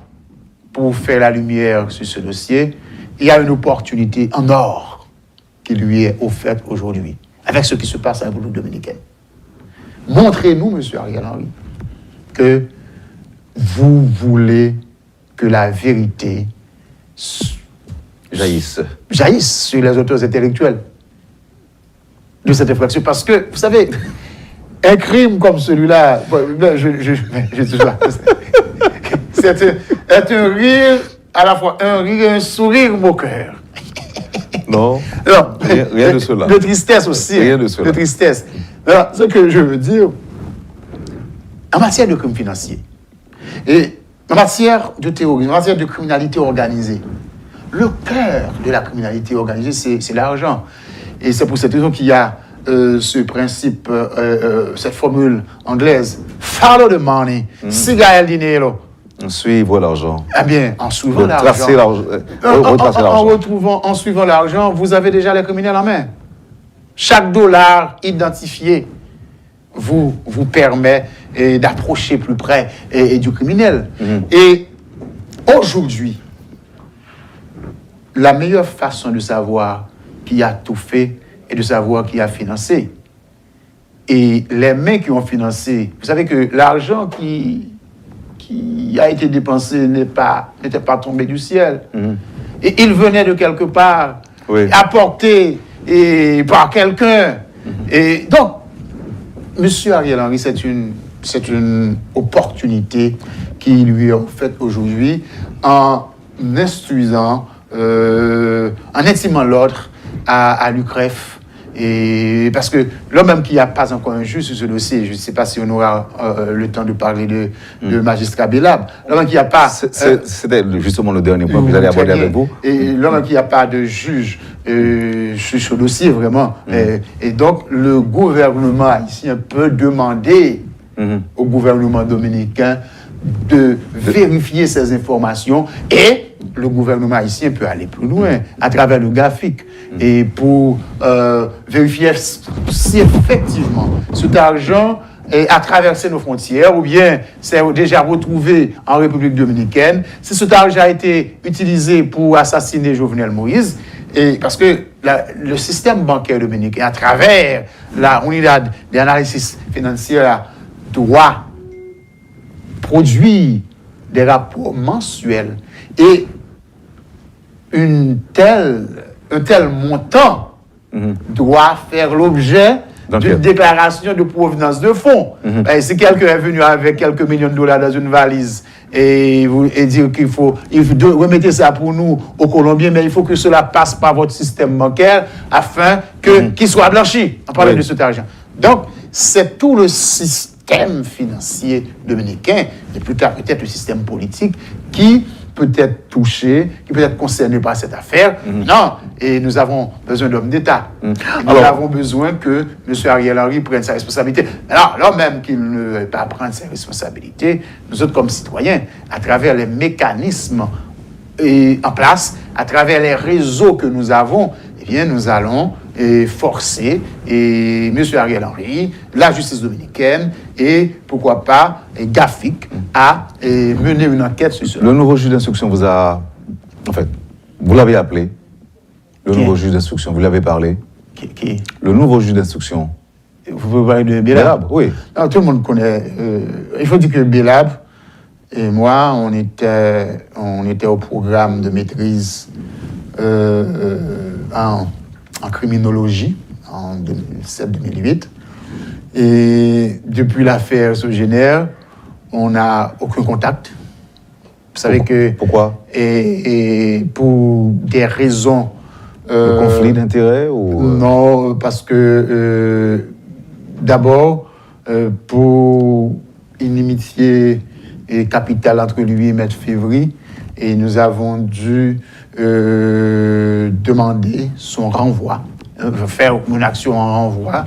[SPEAKER 2] pour faire la lumière sur ce dossier, il y a une opportunité en or qui lui est offerte aujourd'hui, avec ce qui se passe à la République dominicaine. Montrez-nous, M. Ariel Henry, que vous voulez que la vérité jaillissent sur les auteurs intellectuels de cette infraction. Parce que, vous savez, un crime comme celui-là, c'est un rire, à la fois un rire et un sourire moqueur.
[SPEAKER 1] Non, rien de cela.
[SPEAKER 2] De tristesse aussi.
[SPEAKER 1] Rien de cela.
[SPEAKER 2] De tristesse. Alors, ce que je veux dire, en matière de crimes financiers, et En matière de terrorisme, en matière de criminalité organisée, le cœur de la criminalité organisée, c'est l'argent. Et c'est pour cette raison qu'il y a ce principe, cette formule anglaise, follow the money, siga el dinero.
[SPEAKER 1] Suivre l'argent.
[SPEAKER 2] Eh bien, en suivant
[SPEAKER 1] Retracer
[SPEAKER 2] l'argent,
[SPEAKER 1] l'argent.
[SPEAKER 2] en suivant l'argent, vous avez déjà les criminels en main. Chaque dollar identifié vous permet d'approcher plus près du criminel. Et aujourd'hui, la meilleure façon de savoir qui a tout fait est de savoir qui a financé. Et les mains qui ont financé, vous savez que l'argent qui a été dépensé n'était pas tombé du ciel. Et il venait de quelque part, apporté par quelqu'un. Et donc, M. Ariel Henry, c'est une opportunité qui lui est offerte aujourd'hui en instruisant, en intimant l'ordre à l'UCREF. Et parce que l'homme même qui n'a pas encore un juge sur ce dossier, je ne sais pas si on aura le temps de parler de magistrat Belab, l'homme qui n'a pas...
[SPEAKER 1] C'était justement le dernier point que j'allais aborder avec vous.
[SPEAKER 2] Et l'homme qui n'a pas de juge sur ce dossier, vraiment. Et donc, le gouvernement haïtien peut demander au gouvernement dominicain de vérifier ces informations et le gouvernement haïtien peut aller plus loin à travers le GAFIC et pour vérifier si effectivement cet argent a traversé nos frontières ou bien s'est déjà retrouvé en République dominicaine, si cet argent a été utilisé pour assassiner Jovenel Moïse, et parce que le système bancaire dominicain, à travers la unidad d'analyse financière, doit produire des rapports mensuels et un tel montant doit faire l'objet d'une déclaration de provenance de fonds. Si quelqu'un est venu avec quelques millions de dollars dans une valise et dire qu'il faut remettre ça pour nous aux Colombiens, mais il faut que cela passe par votre système bancaire afin qu'il soit blanchi en parlant de cet argent. Donc, c'est tout le système financier dominicain et plus tard peut-être le système politique qui peut être touché, qui peut être concerné par cette affaire. Non, et nous avons besoin d'hommes d'État. Nous avons besoin que M. Ariel Henry prenne sa responsabilité. Alors même qu'il ne veut pas prendre ses responsabilités, nous autres comme citoyens, à travers les mécanismes en place, à travers les réseaux que nous avons, eh bien, nous allons forcer M. Ariel Henry, la justice dominicaine et pourquoi pas GAFIC à mener une enquête sur cela.
[SPEAKER 1] Le nouveau juge d'instruction vous a... En fait, vous l'avez appelé. Le nouveau juge d'instruction, vous l'avez parlé.
[SPEAKER 2] Qui?
[SPEAKER 1] Le nouveau juge d'instruction.
[SPEAKER 2] Vous pouvez parler de Belab?
[SPEAKER 1] Oui.
[SPEAKER 2] Non, tout le monde connaît. Il faut dire que Belab et moi, on était au programme de maîtrise en criminologie en 2007-2008. Et depuis l'affaire Sogénère, on n'a aucun contact. Vous savez que...
[SPEAKER 1] Pourquoi?
[SPEAKER 2] Et pour des raisons...
[SPEAKER 1] de conflit d'intérêts ou...
[SPEAKER 2] Non, parce que d'abord, pour une inimitié capitale entre lui et Maître Févry, et nous avons dû demander son renvoi, faire une action en renvoi,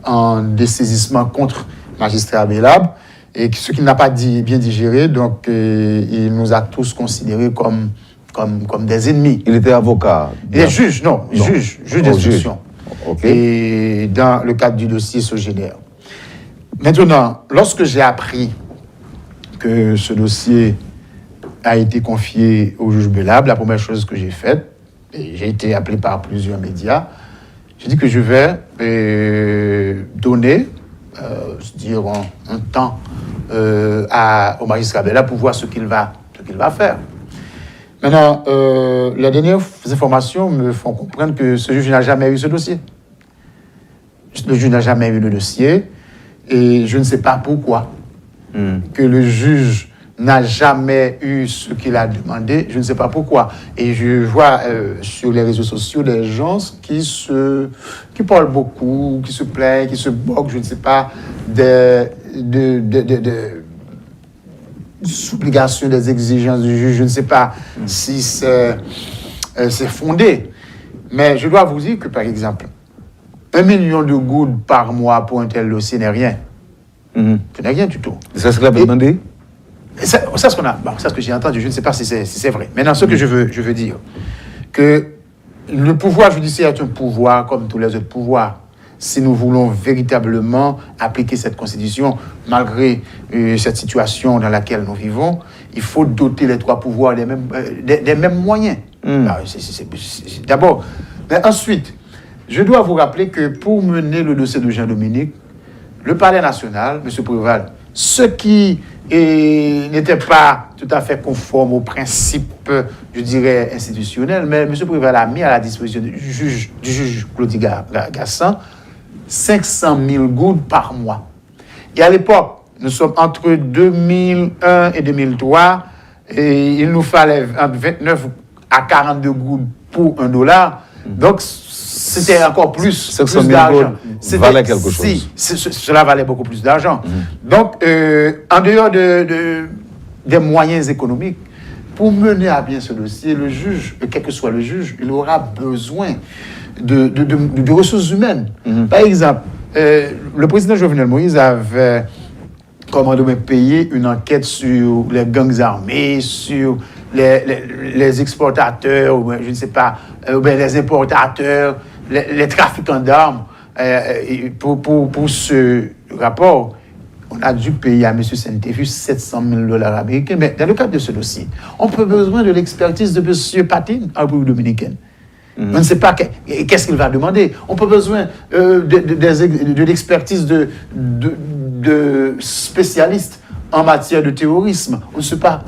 [SPEAKER 2] en dessaisissement contre magistrat Belab, et ce qu'il n'a pas bien digéré, donc il nous a tous considérés comme des ennemis.
[SPEAKER 1] Il était avocat.
[SPEAKER 2] Il est juge, juge d'instruction.
[SPEAKER 1] Okay.
[SPEAKER 2] Et dans le cadre du dossier Sogénère. Maintenant, lorsque j'ai appris que ce dossier a été confié au juge Belab, la première chose que j'ai faite, et j'ai été appelé par plusieurs médias, j'ai dit que je vais donner, un temps au magistrat Belab pour voir ce qu'il va faire. Maintenant, les dernières informations me font comprendre que ce juge n'a jamais eu ce dossier. Le juge n'a jamais eu le dossier et je ne sais pas pourquoi. Que le juge n'a jamais eu ce qu'il a demandé, je ne sais pas pourquoi. Et je vois sur les réseaux sociaux des gens qui parlent beaucoup, qui se plaignent, qui se moquent, je ne sais pas, des supplication des exigences du juge. Je ne sais pas si c'est fondé. Mais je dois vous dire que, par exemple, 1 million de gouttes par mois pour un tel dossier n'est rien. Ce n'est rien du tout.
[SPEAKER 1] C'est ce que l'avait demandé?
[SPEAKER 2] Ça, ce qu'on a, bon, ça, ce que j'ai entendu, je ne sais pas si c'est vrai. Maintenant, ce que je veux dire, que le pouvoir judiciaire est un pouvoir comme tous les autres pouvoirs. Si nous voulons véritablement appliquer cette constitution, malgré cette situation dans laquelle nous vivons, il faut doter les trois pouvoirs des mêmes moyens. D'abord. Mais ensuite, je dois vous rappeler que pour mener le dossier de Jean-Dominique, le Palais national, M. Préval, ce qui n'était pas tout à fait conforme aux principes, je dirais, institutionnels, mais M. Préval a mis à la disposition du juge Claudie Gassan 500 000 gouttes par mois. Et à l'époque, nous sommes entre 2001 et 2003, et il nous fallait entre 29 à 42 gouttes pour $1. Donc, c'était encore plus d'argent.
[SPEAKER 1] Valait quelque chose.
[SPEAKER 2] Cela valait beaucoup plus d'argent. Donc, en dehors des moyens économiques, pour mener à bien ce dossier, le juge, quel que soit le juge, il aura besoin de ressources humaines. Par exemple, le président Jovenel Moïse avait commandé de payer une enquête sur les gangs armés, sur les exportateurs, ou je ne sais pas, les importateurs, les trafiquants d'armes. Pour ce rapport, on a dû payer à M. Saint-Éfu 700 000 $ américains. Mais dans le cadre de ce dossier, on peut besoin de l'expertise de M. Patin en République dominicaine. On ne sait pas qu'est-ce qu'il va demander. On peut besoin de l'expertise de spécialistes en matière de terrorisme. On ne sait pas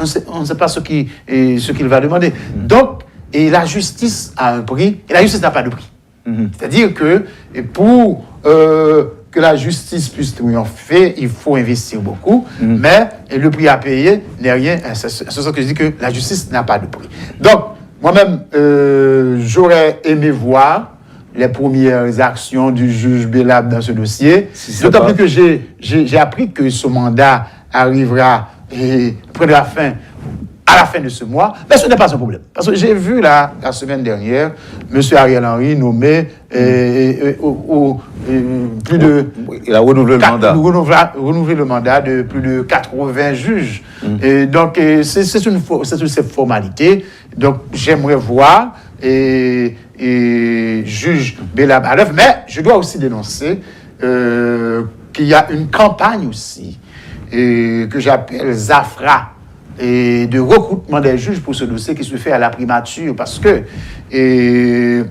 [SPEAKER 2] ce qu'il va demander. Donc, et la justice a un prix, et la justice n'a pas de prix. C'est-à-dire que pour que la justice puisse triompher, il faut investir beaucoup, mais le prix à payer n'est rien. C'est ce que je dis, que la justice n'a pas de prix. Donc, moi-même, j'aurais aimé voir les premières actions du juge Belab dans ce dossier. D'autant plus que j'ai appris que ce mandat arrivera prendra fin à la fin de ce mois. Mais ce n'est pas un problème. Parce que j'ai vu la semaine dernière, M. Ariel Henry nommé plus de...
[SPEAKER 1] Il a renouvelé le mandat.
[SPEAKER 2] Renouvelé le mandat de plus de 80 juges. Et donc, c'est une formalité. Donc, j'aimerais voir juge Belab à l'œuvre. Mais je dois aussi dénoncer qu'il y a une campagne aussi que j'appelle Zafra, et de recrutement des juges pour ce dossier qui se fait à la primature, parce que M.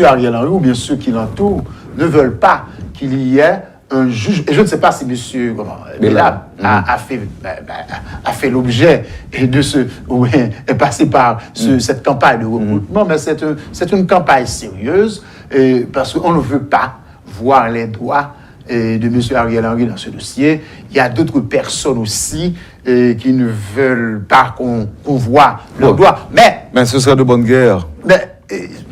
[SPEAKER 2] Ariel Henry ou bien ceux qui l'entourent ne veulent pas qu'il y ait un juge. Et je ne sais pas si M. Belab a fait l'objet de est passé par cette campagne de recrutement, mais c'est une campagne sérieuse, parce qu'on ne veut pas voir les droits de M. Ariel Henry dans ce dossier. Il y a d'autres personnes aussi qui ne veulent pas qu'on voit leurs droits. Mais
[SPEAKER 1] ce serait de bonne guerre.
[SPEAKER 2] Mais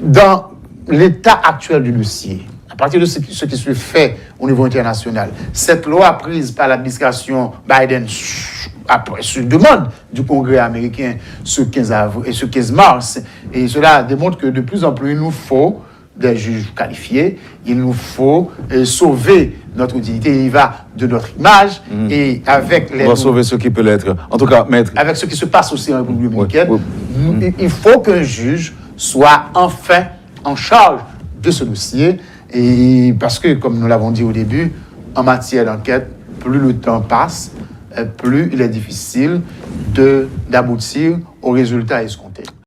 [SPEAKER 2] dans l'état actuel du dossier, à partir de ce qui se fait au niveau international, cette loi prise par l'administration Biden après sur demande du Congrès américain ce 15 mars, et cela démontre que de plus en plus il nous faut des juges qualifiés, il nous faut sauver notre dignité, il va de notre image, et avec
[SPEAKER 1] on va sauver ce qui peut l'être. En tout cas, maître,
[SPEAKER 2] avec ce qui se passe aussi en République dominicaine, il faut qu'un juge soit enfin en charge de ce dossier, et parce que, comme nous l'avons dit au début, en matière d'enquête, plus le temps passe, plus il est difficile d'aboutir aux résultats escomptés.